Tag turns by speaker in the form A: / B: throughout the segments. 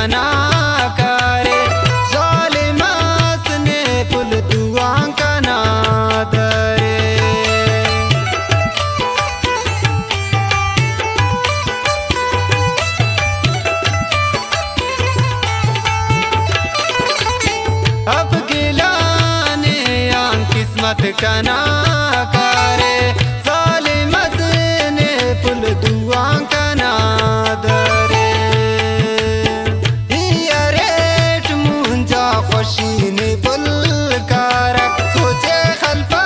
A: कना करे ज़ालिमात ने पुल दुआ कना दरे अब गिलाने आन किस्मत कना करे ज़ालिमात ने पुल दुआ कना दरे हिया रेट मुंजा खुशी ने पुल कारक सोचे खल्फा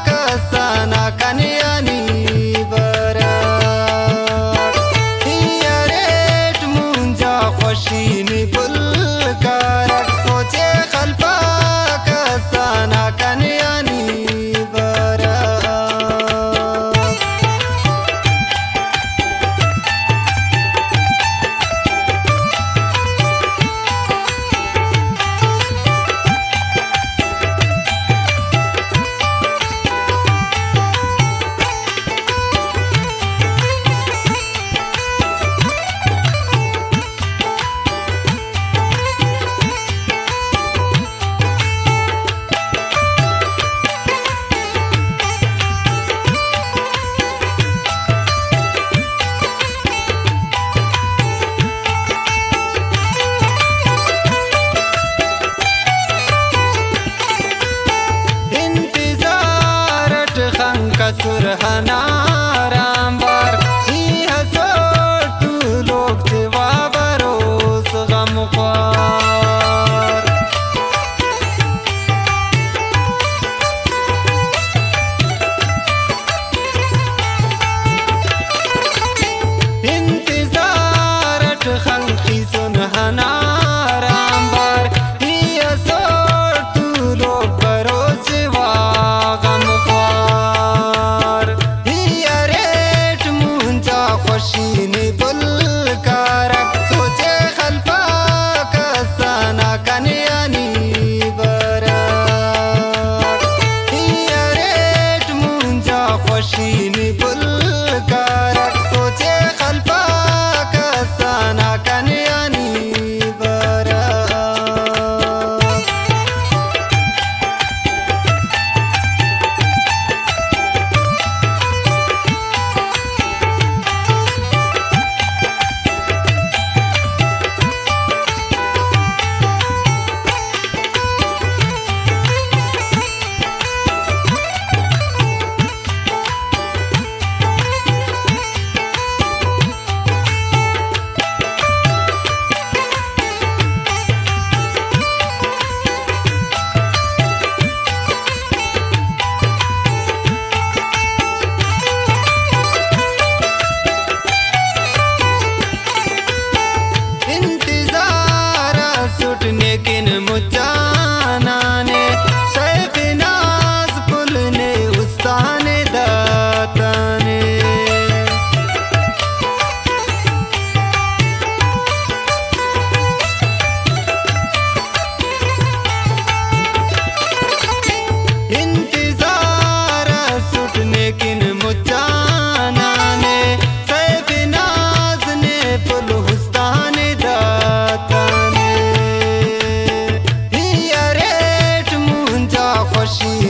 A: कसाना कन्यानी बरा हिया रेट मुंजा खुशी ने पुल कारक सोचे खल्फा कसाना कन्यानी बरा सुरहना रामबार ही हसो तू लोग सेवा बरोस गमख्वार इंतजारत खल्की सुनहना रामबार ही हसो तू लोग बरोस सेवा खुशी ने पुल कारक सोचे खल्फा कसाना कन्यानी बरा हिया रेट मुंजा खुशी ने पुल कारक सोचे खल्फा कसाना कन्यानी बरा लेकिन मुचाना ने सैफ नाज पुल ने उस्ताने दाता ने इंतजार सुटने किन मुचाना ने सैफ नाज ने पुल उस्ताने दाता खुशी